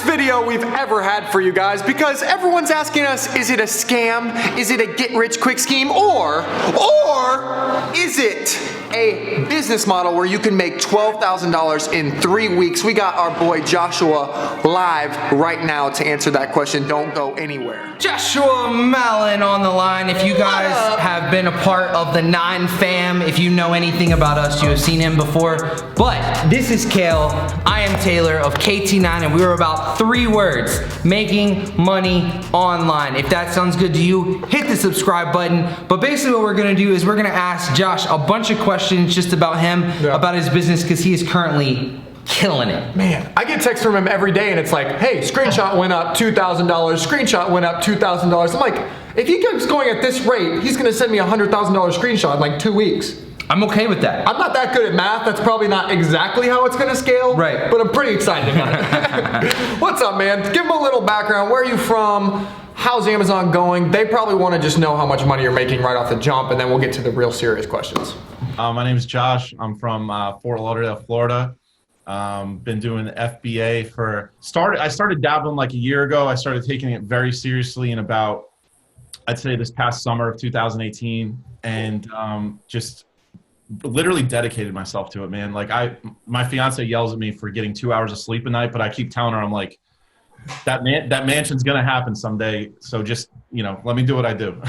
best video we've ever had for you guys, because everyone's asking us, is it a scam? Is it a get-rich-quick scheme? Or is it a business model where you can make $12,000 in 3 weeks? We got our boy Joshua live right now to answer that question. Don't go anywhere. Joshua Mallen on the line. If you guys have been a part of the 9 fam, if you know anything about us, you have seen him before. But this is Kale. I am Taylor of KT9, and we were about 3 words: making money online. If that sounds good to you, hit the subscribe button. But basically what we're gonna do is we're gonna ask Josh a bunch of questions just about him, about his business, because he is currently killing it. Man, I get texts from him every day and it's like, hey, screenshot went up $2,000, screenshot went up $2,000. I'm like, if he keeps going at this rate, he's gonna send me a $100,000 screenshot in like 2 weeks. I'm okay with that. I'm not that good at math. That's probably not exactly how it's gonna scale. Right. But I'm pretty excited about it. What's up, man? Give them a little background. Where are you from? How's Amazon going? They probably wanna just know how much money you're making right off the jump, and then we'll get to the real serious questions. My name is Josh. I'm from Fort Lauderdale, Florida. Been doing FBA I started dabbling like a year ago. I started taking it very seriously in about, I'd say this past summer of 2018, and just literally dedicated myself to it, man. Like my fiance yells at me for getting 2 hours of sleep a night, but I keep telling her, I'm like, that mansion's gonna happen someday. So just, let me do what I do.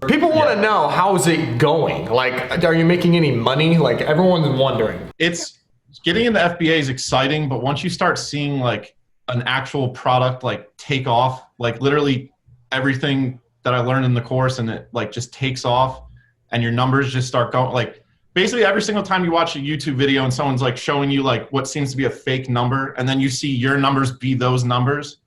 People want to know, how's it going? Like, are you making any money? Like, everyone's wondering. It's getting into FBA is exciting, but once you start seeing like an actual product like take off, like literally everything that I learned in the course, and it like just takes off, and your numbers just start going, like basically every single time you watch a YouTube video and someone's like showing you like what seems to be a fake number, and then you see your numbers be those numbers,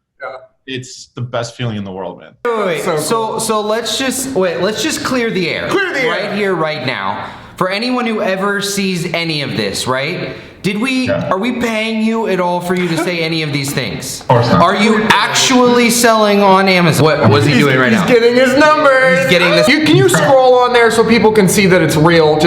it's the best feeling in the world, man. Wait. So let's just clear the air. Right here, right now. For anyone who ever sees any of this, right? Are we paying you at all for you to say any of these things? Of course not. Are you actually selling on Amazon? What was he doing right now? He's getting his numbers. He's getting this. Can you scroll on there so people can see that it's real?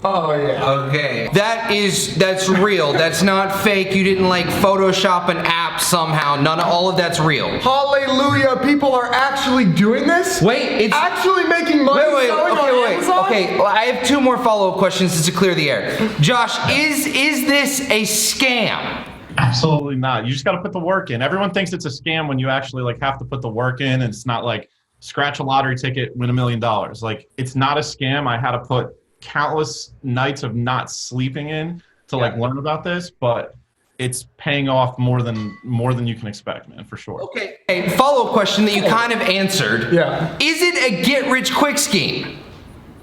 Oh yeah. Okay. That's real. That's not fake. You didn't like Photoshop an app somehow. All of that's real. Hallelujah. People are actually doing this? Wait, it's actually making money selling on Amazon? Okay, well, I have 2 more follow-up questions just to clear the air. Josh, is this a scam? Absolutely not. You just got to put the work in. Everyone thinks it's a scam when you actually like have to put the work in, and it's not like scratch a lottery ticket, win $1 million. Like, it's not a scam. I had to put countless nights of not sleeping in to like learn about this, but it's paying off more than you can expect, man, for sure. Okay, a follow-up question that you kind of answered. Yeah. Is it a get-rich-quick scheme?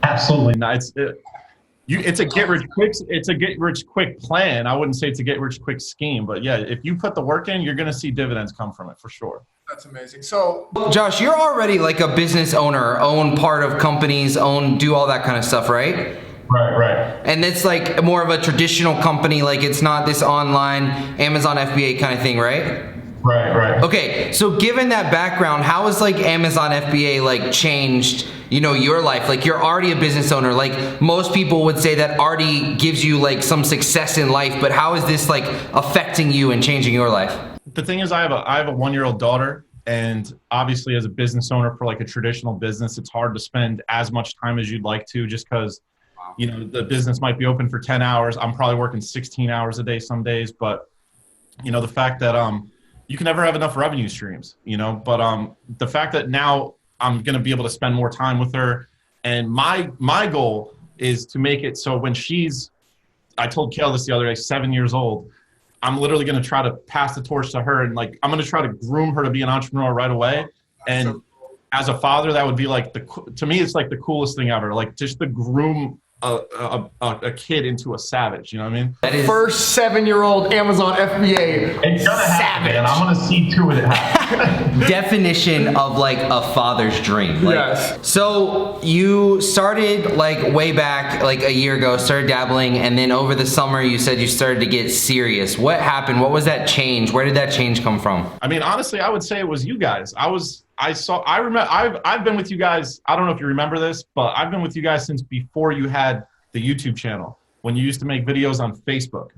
Absolutely not. It's a get-rich-quick plan. I wouldn't say it's a get-rich-quick scheme, but yeah, if you put the work in, you're gonna see dividends come from it for sure. That's amazing. So, Josh, you're already like a business owner, own part of companies, do all that kind of stuff, right? Right. And it's like more of a traditional company, like it's not this online Amazon FBA kind of thing, right? Right. Okay, so given that background, how has like Amazon FBA like changed, your life? Like, you're already a business owner. Like, most people would say that already gives you like some success in life, but how is this like affecting you and changing your life? The thing is, I have a 1-year-old daughter, and obviously as a business owner for like a traditional business, it's hard to spend as much time as you'd like to, just because the business might be open for 10 hours. I'm probably working 16 hours a day some days, but the fact that you can never have enough revenue streams, but the fact that now I'm going to be able to spend more time with her, and my goal is to make it so when I told Kale this the other day, 7 years old, I'm literally going to try to pass the torch to her, and like I'm going to try to groom her to be an entrepreneur right away. And as a father, that would be like to me, it's like the coolest thing ever. Like, just to groom a kid into a savage, you know what I mean? That is first 7-year-old Amazon FBA. It's gonna happen, and I'm gonna see to it happens. Definition of like a father's dream. Like, yes. So you started like way back, like a year ago, started dabbling, and then over the summer you said you started to get serious. What happened? What was that change? Where did that change come from? I mean, honestly, I would say it was you guys. I've been with you guys. I don't know if you remember this, but I've been with you guys since before you had the YouTube channel, when you used to make videos on Facebook.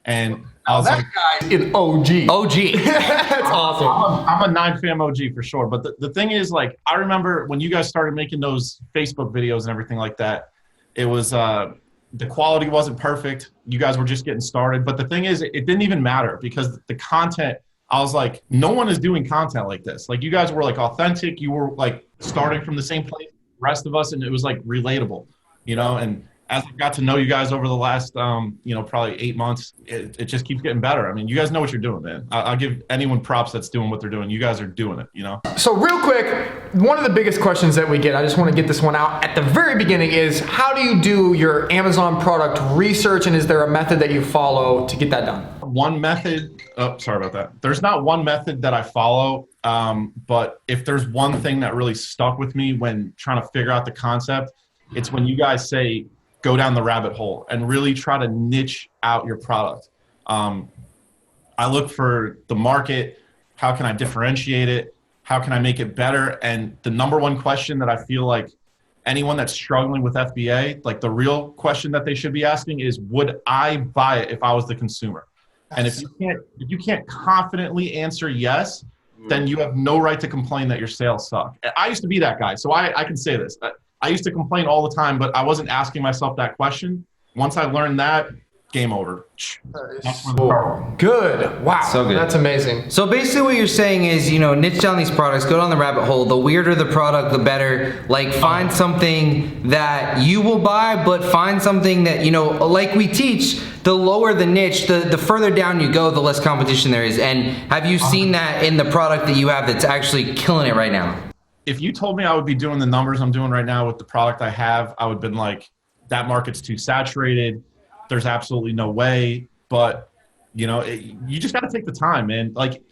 And I was That like, guy's an OG. OG. That's awesome. I'm a 9fam OG for sure. But the thing is, like, I remember when you guys started making those Facebook videos and everything like that, it was the quality wasn't perfect. You guys were just getting started. But the thing is, it didn't even matter because the content, I was like, no one is doing content like this. Like, you guys were like authentic. You were like starting from the same place as the rest of us, and it was like relatable, you know. And as I got to know you guys over the last, probably 8 months, it just keeps getting better. I mean, you guys know what you're doing, man. I'll give anyone props that's doing what they're doing. You guys are doing it, you know? So real quick, one of the biggest questions that we get, I just want to get this one out at the very beginning, is how do you do your Amazon product research, and is there a method that you follow to get that done? One method, sorry about that. There's not one method that I follow, but if there's one thing that really stuck with me when trying to figure out the concept, it's when you guys say, go down the rabbit hole and really try to niche out your product. I look for the market. How can I differentiate it? How can I make it better? And the number one question that I feel like anyone that's struggling with FBA, like the real question that they should be asking is, would I buy it if I was the consumer? And if you can't confidently answer yes, then you have no right to complain that your sales suck. I used to be that guy, so I can say this. I used to complain all the time, but I wasn't asking myself that question. Once I learned that, game over. Good. Wow. So good. That's amazing. So basically what you're saying is, niche down these products, go down the rabbit hole. The weirder the product, the better. Like, find something that you will buy, but find something that, like we teach, the lower the niche, the further down you go, the less competition there is. And have you seen that in the product that you have that's actually killing it right now? If you told me I would be doing the numbers I'm doing right now with the product I have, I would have been like, that market's too saturated. There's absolutely no way. But, you just got to take the time, man. Like,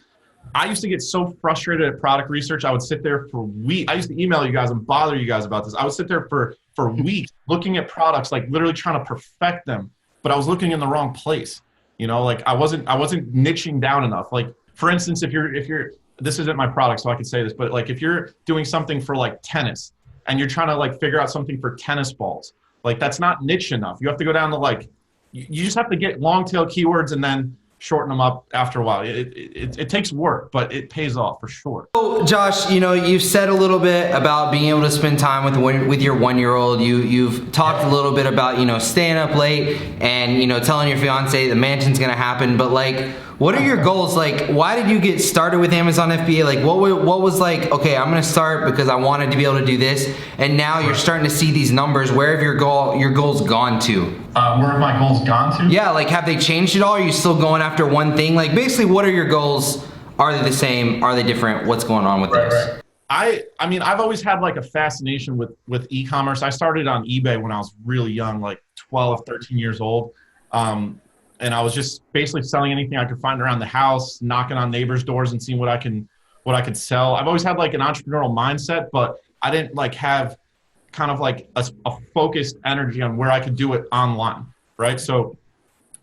I used to get so frustrated at product research. I would sit there for weeks. I used to email you guys and bother you guys about this. I would sit there for weeks looking at products, like literally trying to perfect them. But I was looking in the wrong place. Like I wasn't niching down enough. Like, for instance, if you're this isn't my product, so I could say this, but like if you're doing something for like tennis and you're trying to like figure out something for tennis balls, like that's not niche enough. You have to go down to like, you just have to get long tail keywords and then shorten them up after a while. It takes work, but it pays off for sure. So Josh, you've said a little bit about being able to spend time with your 1-year-old. You've talked a little bit about, staying up late and, telling your fiance the mansion's gonna happen, but like, what are your goals? Like, why did you get started with Amazon FBA? Like, what was like, okay, I'm gonna start because I wanted to be able to do this, and now you're starting to see these numbers. Where have your goals gone to? Where have my goals gone to? Yeah, like, have they changed at all? Are you still going after one thing? Like, basically, what are your goals? Are they the same? Are they different? What's going on with this? I mean, I've always had like a fascination with e-commerce. I started on eBay when I was really young, like 12, 13 years old. And I was just basically selling anything I could find around the house, knocking on neighbors' doors and seeing what I could sell. I've always had like an entrepreneurial mindset, but I didn't like have kind of like a focused energy on where I could do it online, right? So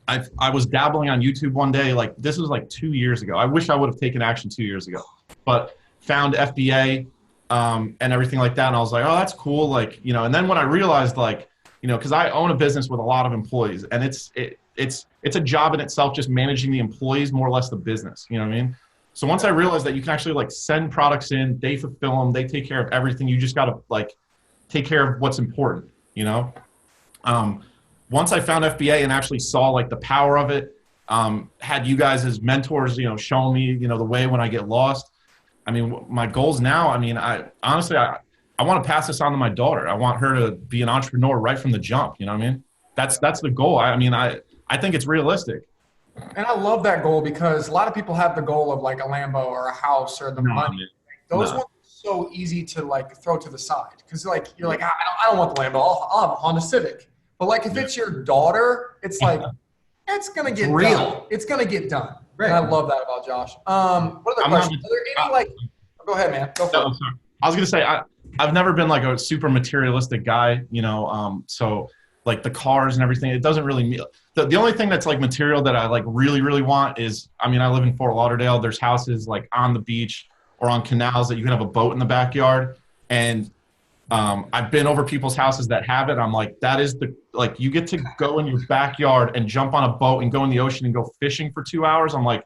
I was dabbling on YouTube one day, like this was like 2 years ago. I wish I would have taken action 2 years ago, but found FBA and everything like that. And I was like, oh, that's cool. Like, and then when I realized like, because I own a business with a lot of employees, and it's a job in itself, just managing the employees, more or less the business. You know what I mean? So once I realized that you can actually like send products in, they fulfill them, they take care of everything. You just got to like take care of what's important, Once I found FBA and actually saw like the power of it, had you guys as mentors, showing me, the way when I get lost. I mean, my goals now, I mean, I honestly want to pass this on to my daughter. I want her to be an entrepreneur right from the jump. You know what I mean? That's the goal. I think it's realistic. And I love that goal because a lot of people have the goal of like a Lambo or a house or the money. Those ones are so easy to like throw to the side because like you're like, I don't want the Lambo. I'll have a Honda Civic. But like if it's your daughter, it's like it's gonna get done. It's gonna get done. Right. And I love that about Josh. What other questions? Are there any like? Go ahead, man. Go for it. I was gonna say I've never been like a super materialistic guy. So like the cars and everything, it doesn't really mean. The only thing that's like material that I like really, really want is, I mean, I live in Fort Lauderdale. There's houses like on the beach or on canals that you can have a boat in the backyard. And I've been over people's houses that have it. I'm like, that is like, you get to go in your backyard and jump on a boat and go in the ocean and go fishing for 2 hours. I'm like,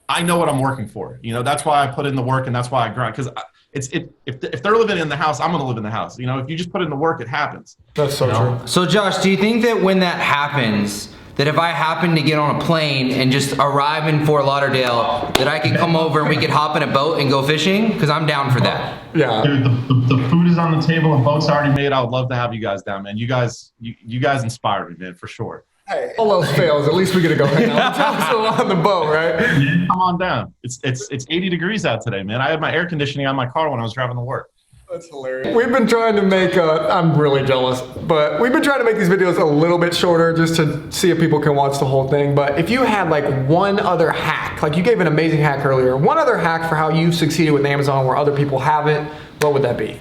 I know what I'm working for. You know, that's why I put in the work and that's why I grind. Because if they're living in the house, I'm going to live in the house. You know, if you just put in the work, it happens. That's so true. So Josh, do you think that when that happens, that if I happen to get on a plane and just arrive in Fort Lauderdale, that I could come over and we could hop in a boat and go fishing? Because I'm down for that. Yeah. Dude, the food is on the table, the boat's already made. I would love to have you guys down, man. You guys inspired me, man, for sure. Hey, all else fails, at least we get to go hang out. Tell us on the boat, right? Yeah, come on down. It's 80 degrees out today, man. I had my air conditioning on my car when I was driving to work. That's hilarious. We've been trying to make, I'm really jealous, but we've been trying to make these videos a little bit shorter just to see if people can watch the whole thing. But if you had like one other hack, like you gave an amazing hack earlier, one other hack for how you've succeeded with Amazon where other people haven't, what would that be?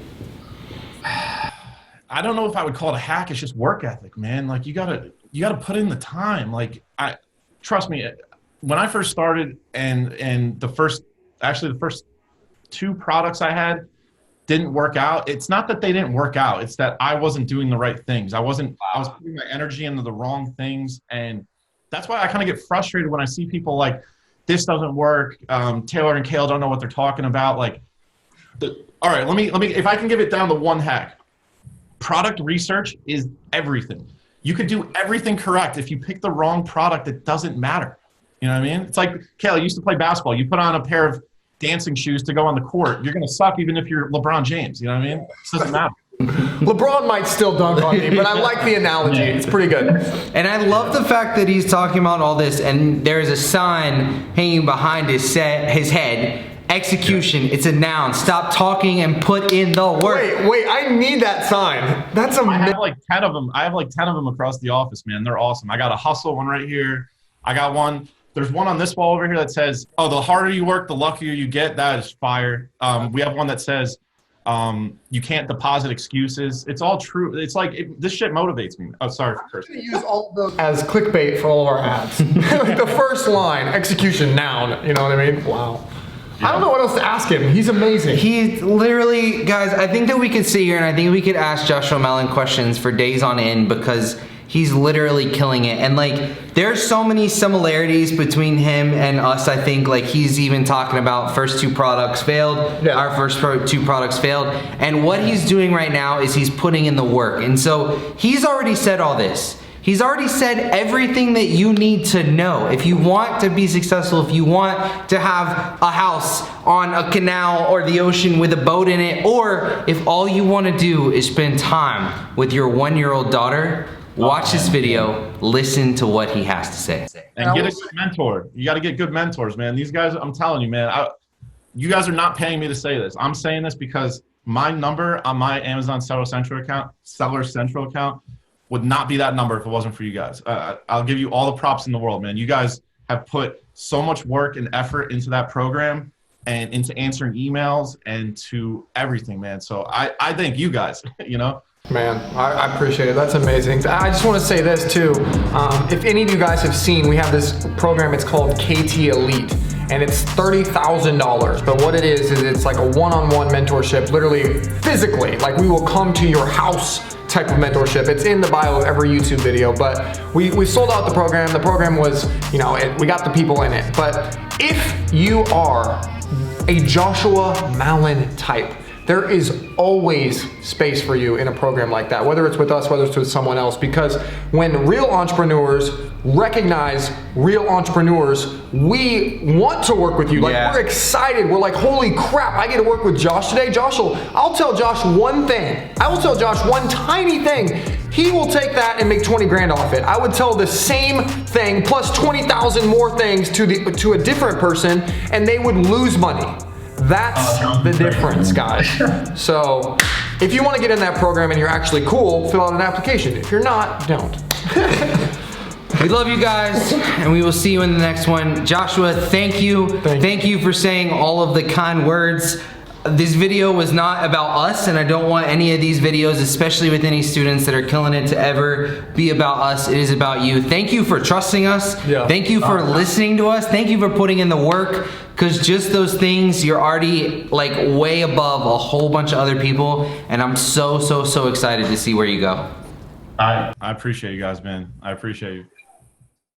I don't know if I would call it a hack. It's just work ethic, man. Like you gotta put in the time. Like trust me, when I first started and the first 2 products I had didn't work out. It's not that they didn't work out. It's that I wasn't doing the right things. I was putting my energy into the wrong things. And that's why I kind of get frustrated when I see people like, this doesn't work. Taylor and Kale don't know what they're talking about. Like, all right, let me, if I can give it down to one hack, product research is everything. You could do everything correct. If you pick the wrong product, it doesn't matter. You know what I mean? It's like, Kale, you used to play basketball. You put on a pair of dancing shoes to go on the court. You're going to suck even if you're LeBron James. You know what I mean? It doesn't matter. LeBron might still dunk on me, but I like the analogy. It's pretty good. And I love the fact that he's talking about all this and there's a sign hanging behind his head. Execution. It's a noun. Stop talking and put in the work. Wait, I need that sign. That's amazing. I have like 10 of them. I have like 10 of them across the office, man. They're awesome. I got a hustle one right here. I got one. There's one on this wall over here that says, oh, the harder you work, the luckier you get. That is fire. We have one that says, you can't deposit excuses. It's all true. It's like, this shit motivates me. Oh, sorry for cursing. Use all of those as clickbait for all of our ads. Like the first line, execution, noun. You know what I mean? Wow. I don't know what else to ask him. He's amazing. He literally, guys, I think that we could sit here and I think we could ask Joshua Mallen questions for days on end because he's literally killing it. And like, there's so many similarities between him and us. I think like he's even talking about first 2 products failed. Yeah. Our first 2 products failed. And what he's doing right now is he's putting in the work. And so he's already said all this. He's already said everything that you need to know. If you want to be successful, if you want to have a house on a canal or the ocean with a boat in it, or if all you want to do is spend time with your 1-year-old daughter, watch this video, listen to what he has to say. And get a good mentor. You got to get good mentors, man. These guys, I'm telling you, man, you guys are not paying me to say this. I'm saying this because my number on my Amazon Seller Central account would not be that number if it wasn't for you guys. I'll give you all the props in the world, man. You guys have put so much work and effort into that program and into answering emails and to everything, man. So I thank you guys, you know? Man, I appreciate it. That's amazing. I just want to say this too. If any of you guys have seen, we have this program, it's called KT Elite, and it's $30,000. But what it is it's like a one-on-one mentorship, literally physically. Like we will come to your house type of mentorship. It's in the bio of every YouTube video, but we sold out the program. The program was, you know, we got the people in it. But if you are a Joshua Mallen type, there is always space for you in a program like that, whether it's with us, whether it's with someone else, because when real entrepreneurs recognize real entrepreneurs, we want to work with you. Like we're excited. We're like, holy crap, I get to work with Josh today. I'll tell Josh one thing. I will tell Josh one tiny thing. He will take that and make 20 grand off it. I would tell the same thing plus 20,000 more things to a different person and they would lose money. That's the difference, guys. So if you want to get in that program and you're actually cool, fill out an application. If you're not, don't. We love you guys, and we will see you in the next one. Joshua, thank you. Thank you for saying all of the kind words. This video was not about us, and I don't want any of these videos, especially with any students that are killing it, to ever be about us. It is about you. Thank you for trusting us. Yeah. Thank you for listening to us. Thank you for putting in the work, because just those things, you're already like way above a whole bunch of other people, and I'm so excited to see where you go. I appreciate you guys, man. I appreciate you.